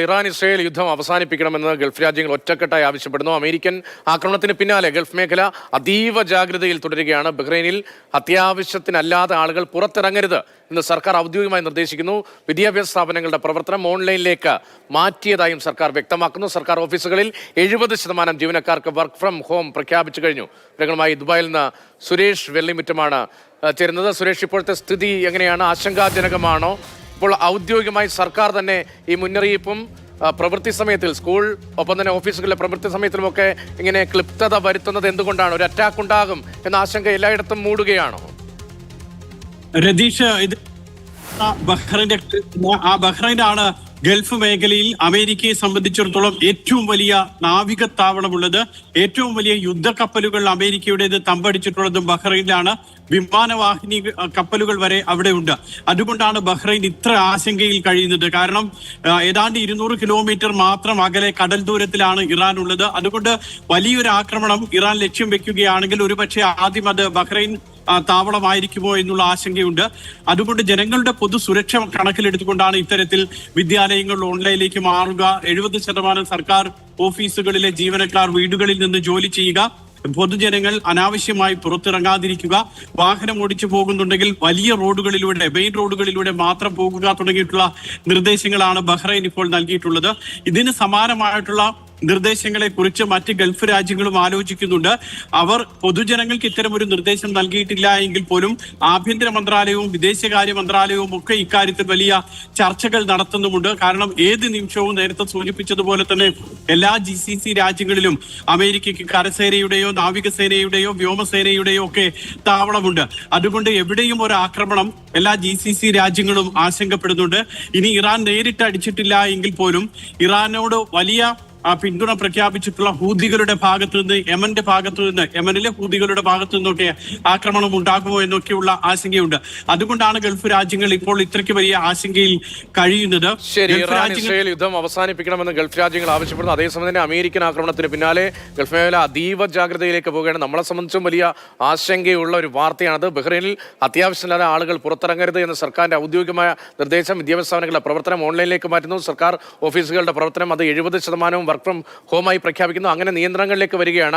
Iran Israel യുദ്ധം അവസാനിപ്പിക്കണമെന്ന് Gulf രാജ്യങ്ങൾ ഒറ്റക്കെട്ടായി ആവശ്യപ്പെടുന്നു. അമേരിക്കൻ ആക്രമണത്തിന് പിന്നാലെ ഗൾഫ് മേഖല അതീവ ജാഗ്രതയിൽ തുടരുകയാണ്. ബഹ്റൈനിൽ അത്യാവശ്യത്തിനല്ലാതെ ആളുകൾ പുറത്തിറങ്ങരുത് എന്ന് സർക്കാർ ഔദ്യോഗികമായി നിർദ്ദേശിക്കുന്നു. വിദ്യാഭ്യാസ സ്ഥാപനങ്ങളുടെ പ്രവർത്തനം ഓൺലൈനിലേക്ക് മാറ്റിയതായും സർക്കാർ വ്യക്തമാക്കുന്നു. സർക്കാർ ഓഫീസുകളിൽ 70% ജീവനക്കാർക്ക് വർക്ക് ഫ്രം ഹോം പ്രഖ്യാപിച്ചു കഴിഞ്ഞു. വിവരങ്ങളുമായി ദുബായിൽ നിന്ന് സുരേഷ് വെള്ളിമുറ്റമാണ് ചേരുന്നത്. സുരേഷ്, ഇപ്പോഴത്തെ സ്ഥിതി എങ്ങനെയാണ്? ആശങ്കാജനകമാണോ? ഇപ്പോൾ ഔദ്യോഗികമായി സർക്കാർ തന്നെ ഈ മുന്നറിയിപ്പും പ്രവൃത്തി സമയത്തിൽ സ്കൂൾ ഒപ്പം തന്നെ ഓഫീസുകളിലെ പ്രവൃത്തി സമയത്തിലുമൊക്കെ ഇങ്ങനെ ക്ലിപ്തത വരുത്തുന്നത് എന്തുകൊണ്ടാണ്? ഒരു അറ്റാക്ക് ഉണ്ടാകും എന്ന ആശങ്ക എല്ലായിടത്തും മൂടുകയാണോ? രതീഷ്, ഇത് ബഹ്റൈനാണ് ഗൾഫ് മേഖലയിൽ അമേരിക്കയെ സംബന്ധിച്ചിടത്തോളം ഏറ്റവും വലിയ നാവിക താവളമുള്ളത്. ഏറ്റവും വലിയ യുദ്ധക്കപ്പലുകൾ അമേരിക്കയുടേത് തമ്പടിച്ചിട്ടുള്ളതും ബഹ്റൈനിലാണ്. വിമാനവാഹിനി കപ്പലുകൾ വരെ അവിടെ ഉണ്ട്. അതുകൊണ്ടാണ് ബഹ്റൈൻ ഇത്ര ആശങ്കയിൽ കഴിയുന്നത്. കാരണം ഏതാണ്ട് 200 കിലോമീറ്റർ മാത്രം അകലെ കടൽ ദൂരത്തിലാണ് ഇറാൻ ഉള്ളത്. അതുകൊണ്ട് വലിയൊരു ആക്രമണം ഇറാൻ ലക്ഷ്യം വെക്കുകയാണെങ്കിൽ ഒരുപക്ഷെ ആദ്യം അത് ബഹ്റൈൻ താവളമായിരിക്കുമോ എന്നുള്ള ആശങ്കയുണ്ട്. അതുകൊണ്ട് ജനങ്ങളുടെ പൊതു സുരക്ഷ കണക്കിലെടുത്തുകൊണ്ടാണ് ഇത്തരത്തിൽ വിദ്യാലയങ്ങൾ ഓൺലൈനിലേക്ക് മാറുക. 70% സർക്കാർ ഓഫീസുകളിലെ ജീവനക്കാർ വീടുകളിൽ നിന്ന് ജോലി ചെയ്യുക. പൊതുജനങ്ങൾ അനാവശ്യമായി പുറത്തിറങ്ങാതിരിക്കുക. വാഹനം ഓടിച്ചു പോകുന്നുണ്ടെങ്കിൽ വലിയ റോഡുകളിലൂടെ, മെയിൻ റോഡുകളിലൂടെ മാത്രം പോകുക തുടങ്ങിയിട്ടുള്ള നിർദ്ദേശങ്ങളാണ് ബഹ്റൈൻ ഇപ്പോൾ നൽകിയിട്ടുള്ളത്. ഇതിന് സമാനമായിട്ടുള്ള നിർദ്ദേശങ്ങളെ കുറിച്ച് മറ്റ് ഗൾഫ് രാജ്യങ്ങളും ആലോചിക്കുന്നുണ്ട്. അവർ പൊതുജനങ്ങൾക്ക് ഇത്തരം ഒരു നിർദ്ദേശം നൽകിയിട്ടില്ല എങ്കിൽ പോലും ആഭ്യന്തര മന്ത്രാലയവും വിദേശകാര്യ മന്ത്രാലയവും ഒക്കെ ഇക്കാര്യത്തിൽ വലിയ ചർച്ചകൾ നടത്തുന്നുമുണ്ട്. കാരണം ഏത് നിമിഷവും നേരത്തെ സൂചിപ്പിച്ചതുപോലെ തന്നെ എല്ലാ GCC രാജ്യങ്ങളിലും അമേരിക്കയ്ക്ക് കരസേനയുടെയോ നാവികസേനയുടെയോ വ്യോമസേനയുടെയോ ഒക്കെ താവളമുണ്ട്. അതുകൊണ്ട് എവിടെയും ഒരു ആക്രമണം എല്ലാ GCC രാജ്യങ്ങളും ആശങ്കപ്പെടുന്നുണ്ട്. ഇനി ഇറാൻ നേരിട്ട് അടിച്ചിട്ടില്ല എങ്കിൽ പോലും ഇറാനോട് വലിയ പിന്തുണ പ്രഖ്യാപിച്ചിട്ടുള്ള ഹൂതികളുടെ ഭാഗത്തു നിന്ന്, യമനിലെ ഹൂതികളുടെ ഭാഗത്തു നിന്നൊക്കെ ആക്രമണം ഉണ്ടാകുമോ എന്നൊക്കെയുള്ള ആശങ്കയുണ്ട്. അതുകൊണ്ടാണ് ഗൾഫ് രാജ്യങ്ങൾ ഇപ്പോൾ ഇത്രയ്ക്ക് വലിയ ആശങ്കയിൽ കഴിയുന്നത്. ഇസ്രയേൽ യുദ്ധം അവസാനിപ്പിക്കണമെന്ന് ഗൾഫ് രാജ്യങ്ങൾ ആവശ്യപ്പെടുന്നു. അതേസമയം തന്നെ അമേരിക്കൻ ആക്രമണത്തിന് പിന്നാലെ ഗൾഫ് മേഖല അതീവ ജാഗ്രതയിലേക്ക് പോവുകയാണ്. നമ്മളെ സംബന്ധിച്ചും വലിയ ആശങ്കയുള്ള ഒരു വാർത്തയാണത്. ബഹ്റൈനിൽ അത്യാവശ്യമില്ലാതെ ആളുകൾ പുറത്തിറങ്ങരുത് എന്ന സർക്കാരിന്റെ ഔദ്യോഗികമായ നിർദ്ദേശം. വിദ്യാഭ്യാസ സ്ഥാപനങ്ങളുടെ പ്രവർത്തനം ഓൺലൈനിലേക്ക് മാറ്റുന്നു. സർക്കാർ ഓഫീസുകളുടെ പ്രവർത്തനം അത് 70% വർക്ക് ഫ്രം ഹോമായി പ്രഖ്യാപിക്കുന്നു. അങ്ങനെ നിയന്ത്രണങ്ങളിലേക്ക് വരികയാണ്.